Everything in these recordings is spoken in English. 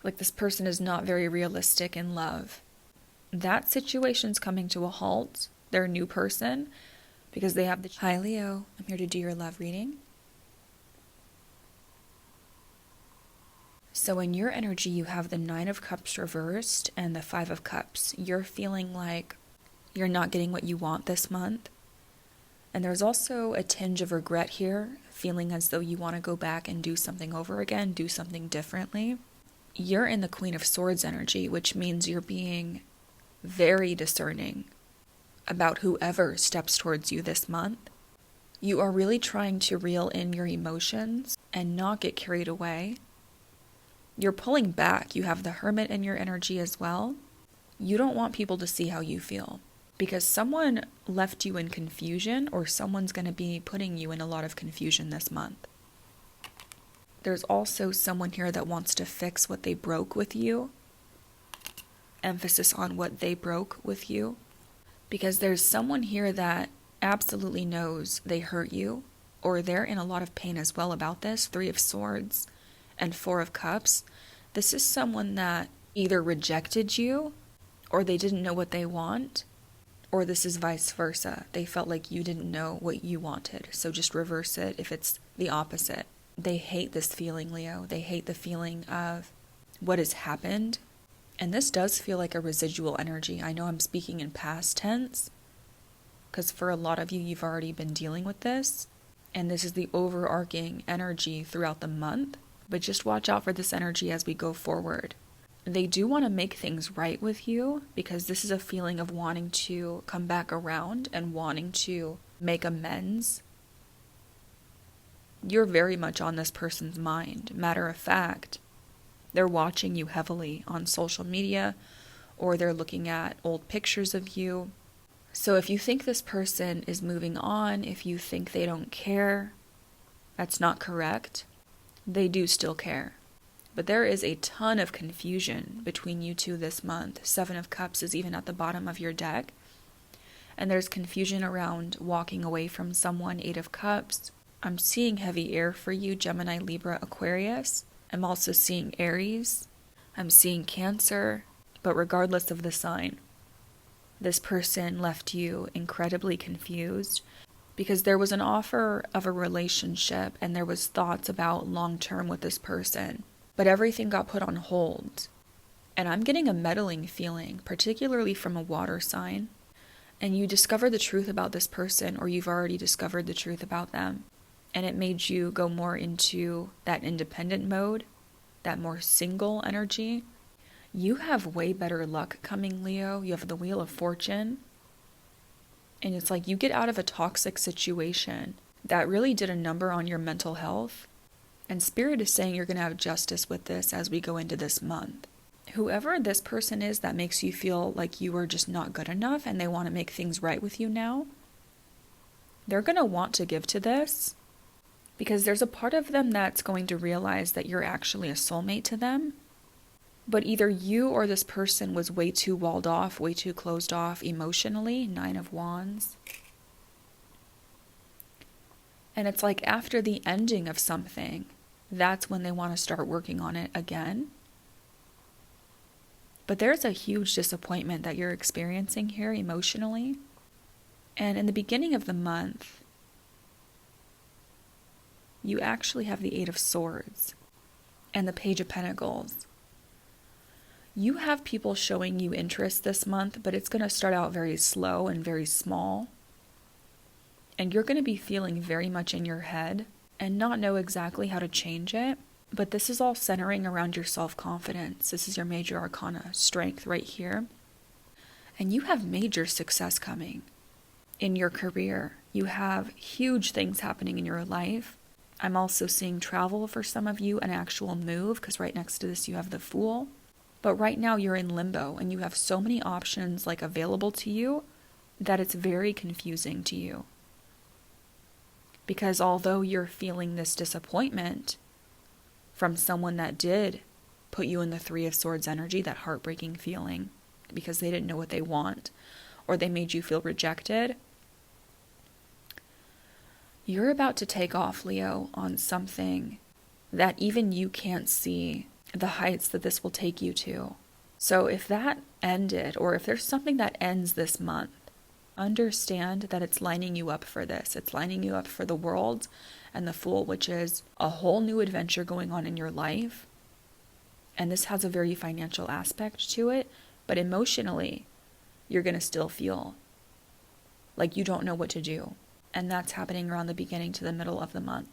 Like this person is not very realistic in love. That situation's coming to a halt. They're a new person because they have the... Hi Leo, I'm here to do your love reading. So in your energy, you have the 9 of Cups reversed and the 5 of Cups. You're feeling like you're not getting what you want this month. And there's also a tinge of regret here, feeling as though you want to go back and do something over again, do something differently. You're in the Queen of Swords energy, which means you're being very discerning about whoever steps towards you this month. You are really trying to reel in your emotions and not get carried away. You're pulling back. You have the Hermit in your energy as well. You don't want people to see how you feel because someone left you in confusion or someone's going to be putting you in a lot of confusion this month. There's also someone here that wants to fix what they broke with you. Emphasis on what they broke with you. Because there's someone here that absolutely knows they hurt you or they're in a lot of pain as well about this. 3 of Swords and 4 of Cups. This is someone that either rejected you or they didn't know what they want, or this is vice versa. They felt like you didn't know what you wanted. So just reverse it if it's the opposite. They hate this feeling, Leo. They hate the feeling of what has happened. And this does feel like a residual energy. I know I'm speaking in past tense because for a lot of you, you've already been dealing with this. And this is the overarching energy throughout the month. But just watch out for this energy as we go forward. They do want to make things right with you because this is a feeling of wanting to come back around and wanting to make amends. You're very much on this person's mind. Matter of fact, they're watching you heavily on social media or they're looking at old pictures of you. So if you think this person is moving on, if you think they don't care, that's not correct. They do still care. But there is a ton of confusion between you two this month. 7 of Cups is even at the bottom of your deck. And there's confusion around walking away from someone. 8 of Cups. I'm seeing heavy air for you, Gemini, Libra, Aquarius. I'm also seeing Aries. I'm seeing Cancer. But regardless of the sign, this person left you incredibly confused. Because there was an offer of a relationship and there was thoughts about long-term with this person. But everything got put on hold. And I'm getting a meddling feeling, particularly from a water sign. And you discover the truth about this person or you've already discovered the truth about them. And it made you go more into that independent mode, that more single energy. You have way better luck coming, Leo. You have the Wheel of Fortune. And it's like you get out of a toxic situation that really did a number on your mental health. And Spirit is saying you're going to have justice with this as we go into this month. Whoever this person is that makes you feel like you are just not good enough and they want to make things right with you now, they're going to want to give to this because there's a part of them that's going to realize that you're actually a soulmate to them. But either you or this person was way too walled off, way too closed off emotionally. 9 of Wands. And it's like after the ending of something, that's when they want to start working on it again. But there's a huge disappointment that you're experiencing here emotionally. And in the beginning of the month, you actually have the 8 of Swords and the Page of Pentacles. You have people showing you interest this month, but it's going to start out very slow and very small. And you're going to be feeling very much in your head and not know exactly how to change it. But this is all centering around your self-confidence. This is your major arcana strength right here. And you have major success coming in your career. You have huge things happening in your life. I'm also seeing travel for some of you, an actual move, because right next to this you have the Fool. But right now you're in limbo and you have so many options like available to you that it's very confusing to you. Because although you're feeling this disappointment from someone that did put you in the 3 of Swords energy, that heartbreaking feeling because they didn't know what they want or they made you feel rejected, you're about to take off, Leo, on something that even you can't see the heights that this will take you to. So if that ended, or if there's something that ends this month, understand that it's lining you up for this. It's lining you up for the World and the Fool, which is a whole new adventure going on in your life. And this has a very financial aspect to it, but emotionally, you're going to still feel like you don't know what to do. And that's happening around the beginning to the middle of the month.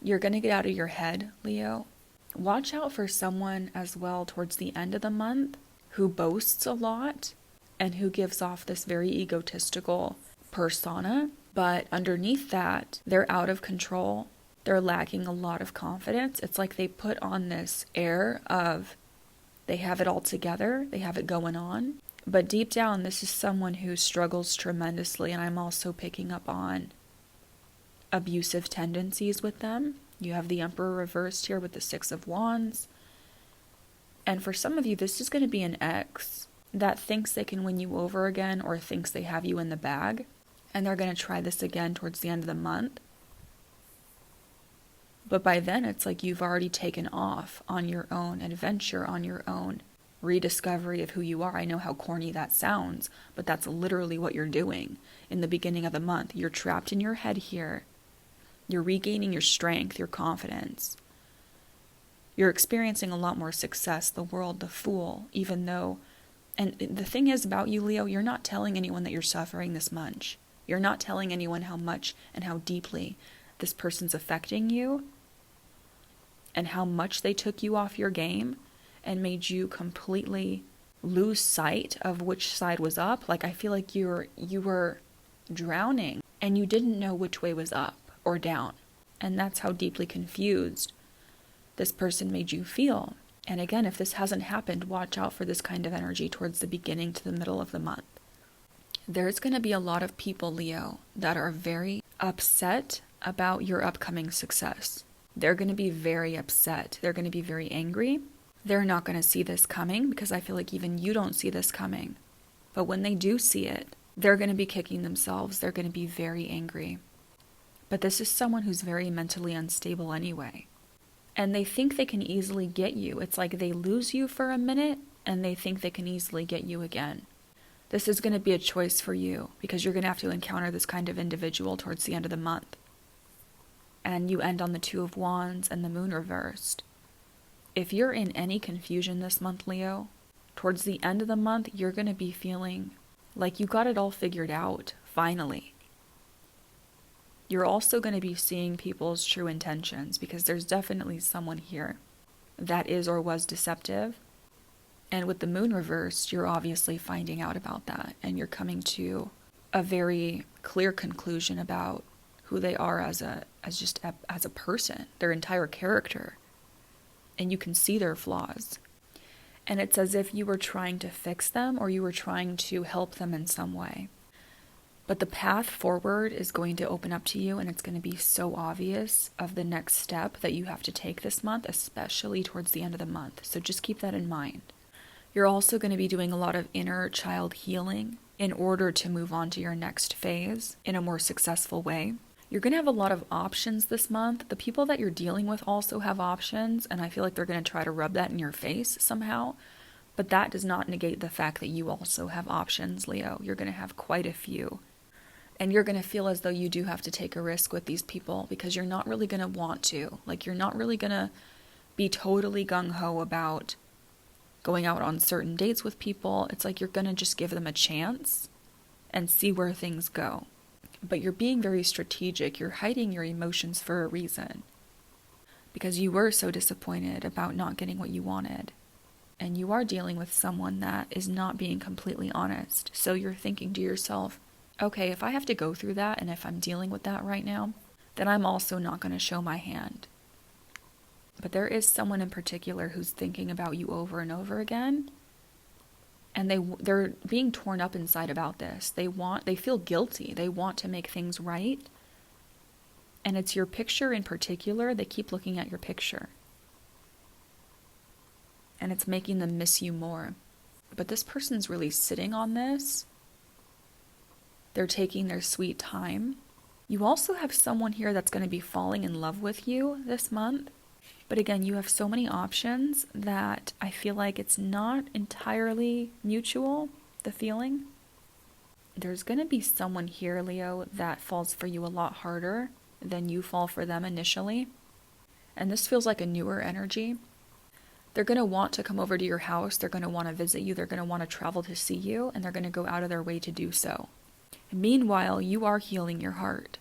You're going to get out of your head, Leo. Watch out for someone as well towards the end of the month who boasts a lot and who gives off this very egotistical persona. But underneath that, they're out of control. They're lacking a lot of confidence. It's like they put on this air of they have it all together. They have it going on. But deep down, this is someone who struggles tremendously. And I'm also picking up on abusive tendencies with them. You have the Emperor reversed here with the Six of Wands. And for some of you, this is going to be an ex that thinks they can win you over again or thinks they have you in the bag. And they're going to try this again towards the end of the month. But by then, it's like you've already taken off on your own adventure, on your own rediscovery of who you are. I know how corny that sounds, but that's literally what you're doing in the beginning of the month. You're trapped in your head here. You're regaining your strength, your confidence. You're experiencing a lot more success, the World, the Fool, even though, and the thing is about you, Leo, you're not telling anyone that you're suffering this much. You're not telling anyone how much and how deeply this person's affecting you and how much they took you off your game and made you completely lose sight of which side was up. Like, I feel like you were drowning and you didn't know which way was up or down. And that's how deeply confused this person made you feel. And again, if this hasn't happened, watch out for this kind of energy towards the beginning to the middle of the month. There's going to be a lot of people, Leo, that are very upset about your upcoming success. They're going to be very upset. They're going to be very angry. They're not going to see this coming because I feel like even you don't see this coming. But when they do see it, they're going to be kicking themselves. They're going to be very angry. But this is someone who's very mentally unstable anyway. And they think they can easily get you. It's like they lose you for a minute and they think they can easily get you again. This is going to be a choice for you because you're going to have to encounter this kind of individual towards the end of the month. And you end on the Two of Wands and the Moon reversed. If you're in any confusion this month, Leo, towards the end of the month, you're going to be feeling like you got it all figured out, finally. You're also going to be seeing people's true intentions because there's definitely someone here that is or was deceptive. And with the Moon reversed, you're obviously finding out about that. And you're coming to a very clear conclusion about who they are as a person, their entire character. And you can see their flaws. And it's as if you were trying to fix them or you were trying to help them in some way. But the path forward is going to open up to you, and it's going to be so obvious of the next step that you have to take this month, especially towards the end of the month. So just keep that in mind. You're also going to be doing a lot of inner child healing in order to move on to your next phase in a more successful way. You're going to have a lot of options this month. The people that you're dealing with also have options, and I feel like they're going to try to rub that in your face somehow. But that does not negate the fact that you also have options, Leo. You're going to have quite a few. And you're going to feel as though you do have to take a risk with these people because you're not really going to want to. Like, you're not really going to be totally gung-ho about going out on certain dates with people. It's like you're going to just give them a chance and see where things go. But you're being very strategic. You're hiding your emotions for a reason because you were so disappointed about not getting what you wanted. And you are dealing with someone that is not being completely honest. So you're thinking to yourself, okay, if I have to go through that and if I'm dealing with that right now, then I'm also not going to show my hand. But there is someone in particular who's thinking about you over and over again. And they're being torn up inside about this. They feel guilty. They want to make things right. And it's your picture in particular. They keep looking at your picture. And it's making them miss you more. But this person's really sitting on this. They're taking their sweet time. You also have someone here that's going to be falling in love with you this month. But again, you have so many options that I feel like it's not entirely mutual, the feeling. There's going to be someone here, Leo, that falls for you a lot harder than you fall for them initially. And this feels like a newer energy. They're going to want to come over to your house. They're going to want to visit you. They're going to want to travel to see you. And they're going to go out of their way to do so. Meanwhile, you are healing your heart.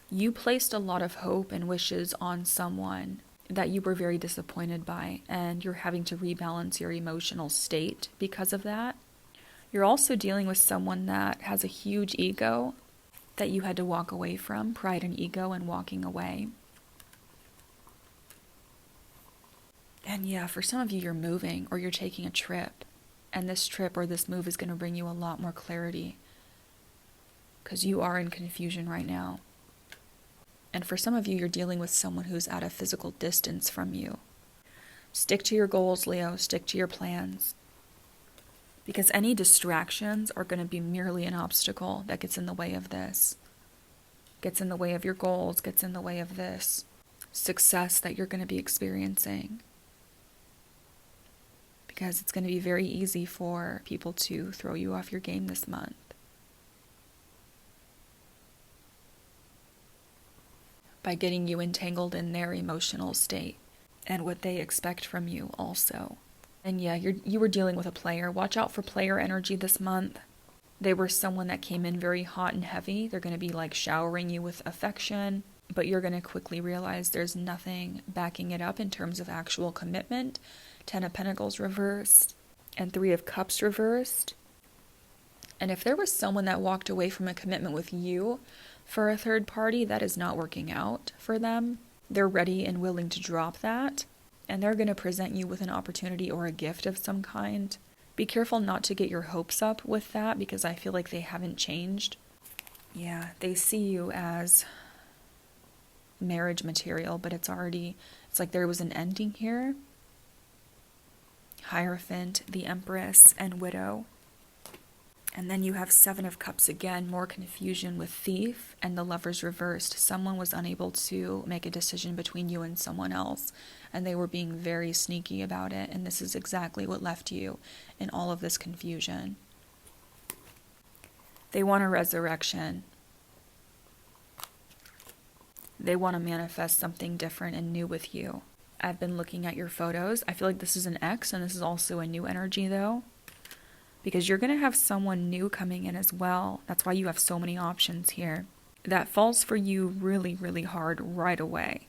You placed a lot of hope and wishes on someone that you were very disappointed by, and you're having to rebalance your emotional state because of that. You're also dealing with someone that has a huge ego that you had to walk away from, pride and ego, and walking away. And yeah, for some of you, you're moving or you're taking a trip, and this trip or this move is going to bring you a lot more clarity because you are in confusion right now. And for some of you, you're dealing with someone who's at a physical distance from you. Stick to your goals, Leo. Stick to your plans. Because any distractions are going to be merely an obstacle that gets in the way of this. Gets in the way of your goals, gets in the way of this success that you're going to be experiencing. Because it's going to be very easy for people to throw you off your game this month. By getting you entangled in their emotional state and what they expect from you also. And yeah, you were dealing with a player. Watch out for player energy this month. They were someone that came in very hot and heavy. They're going to be like showering you with affection, but you're going to quickly realize there's nothing backing it up in terms of actual commitment. 10 of Pentacles reversed and 3 of Cups reversed. And if there was someone that walked away from a commitment with you for a third party, that is not working out for them. They're ready and willing to drop that, and they're going to present you with an opportunity or a gift of some kind. Be careful not to get your hopes up with that, because I feel like they haven't changed. Yeah, they see you as marriage material, but it's like there was an ending here. Hierophant, the Empress, and Widow. And then you have 7 of Cups again, more confusion with Thief and the Lovers reversed. Someone was unable to make a decision between you and someone else, and they were being very sneaky about it, and this is exactly what left you in all of this confusion. They want a resurrection. They want to manifest something different and new with you. I've been looking at your photos. I feel like this is an ex, and this is also a new energy though. Because you're going to have someone new coming in as well. That's why you have so many options here. That falls for you really, really hard right away.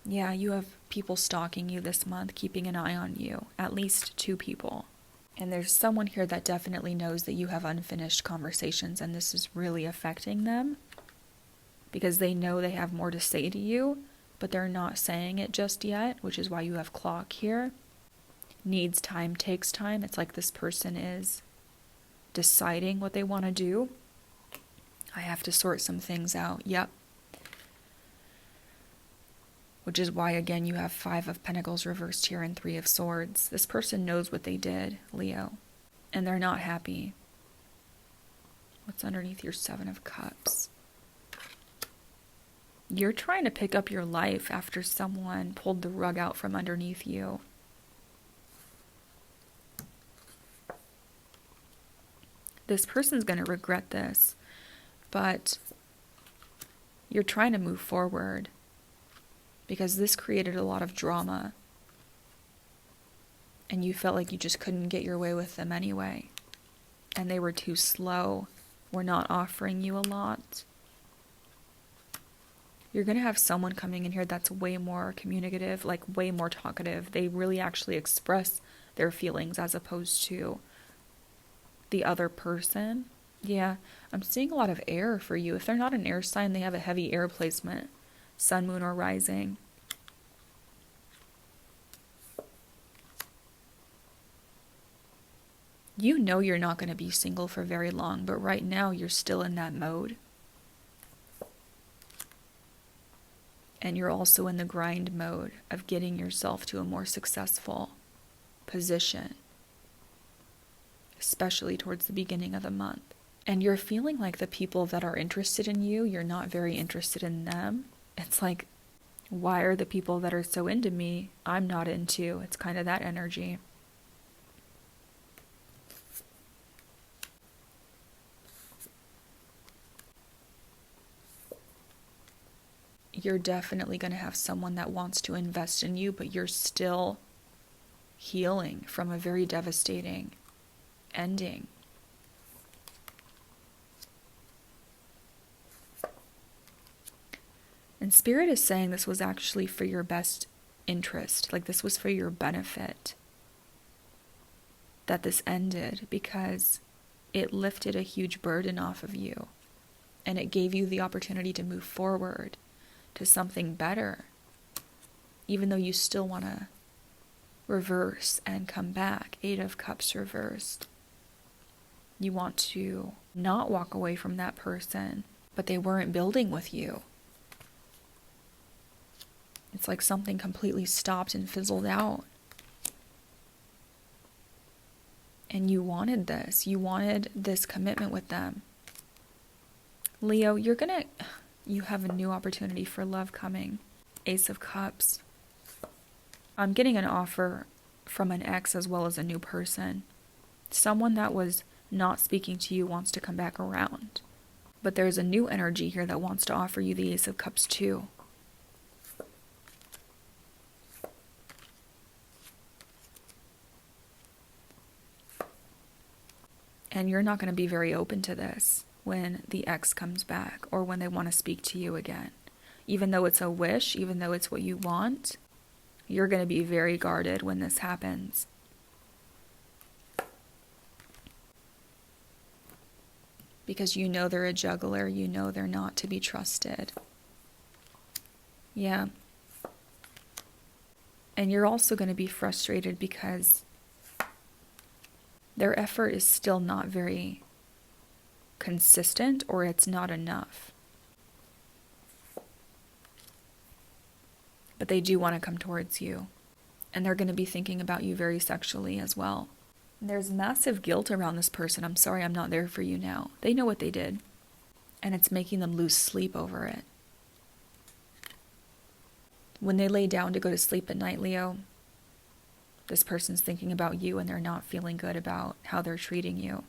Yeah, you have people stalking you this month, keeping an eye on you. At least 2 people. And there's someone here that definitely knows that you have unfinished conversations, and this is really affecting them. Because they know they have more to say to you, but they're not saying it just yet, which is why you have Clock here. Needs time, takes time. It's like this person is deciding what they want to do. I have to sort some things out. Yep. Which is why, again, you have 5 of Pentacles reversed here and 3 of Swords. This person knows what they did, Leo. And they're not happy. What's underneath your 7 of Cups? You're trying to pick up your life after someone pulled the rug out from underneath you. This person's going to regret this, but you're trying to move forward because this created a lot of drama and you felt like you just couldn't get your way with them anyway, and they were too slow, were not offering you a lot. You're going to have someone coming in here that's way more communicative, like way more talkative. They really actually express their feelings as opposed to the other person. Yeah, I'm seeing a lot of air for you. If they're not an air sign, they have a heavy air placement. Sun, moon, or rising. You know you're not going to be single for very long, but right now you're still in that mode. And you're also in the grind mode of getting yourself to a more successful position, especially towards the beginning of the month. And you're feeling like the people that are interested in you, you're not very interested in them. It's like Why are the people that are so into me, I'm not into? It's kind of that energy. You're definitely going to have someone that wants to invest in you, but you're still healing from a very devastating ending. And Spirit is saying this was actually for your best interest. Like this was for your benefit. That this ended because it lifted a huge burden off of you. And it gave you the opportunity to move forward to something better. Even though you still want to reverse and come back. 8 of Cups reversed. You want to not walk away from that person, but they weren't building with you. It's like something completely stopped and fizzled out. And you wanted this. You wanted this commitment with them. Leo, you have a new opportunity for love coming. Ace of Cups. I'm getting an offer from an ex as well as a new person. Someone that was not speaking to you wants to come back around. But there's a new energy here that wants to offer you the Ace of Cups too. And you're not going to be very open to this when the ex comes back or when they want to speak to you again. Even though it's a wish, even though it's what you want, you're going to be very guarded when this happens. Because you know they're a juggler, you know they're not to be trusted. Yeah. And you're also going to be frustrated because their effort is still not very consistent, or it's not enough. But they do want to come towards you. And they're going to be thinking about you very sexually as well. There's massive guilt around this person. I'm sorry I'm not there for you now. They know what they did. And it's making them lose sleep over it. When they lay down to go to sleep at night, Leo, this person's thinking about you and they're not feeling good about how they're treating you.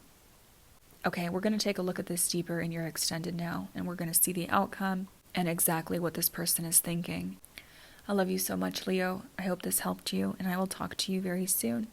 Okay, we're going to take a look at this deeper in your extended now, and we're going to see the outcome and exactly what this person is thinking. I love you so much, Leo. I hope this helped you, and I will talk to you very soon.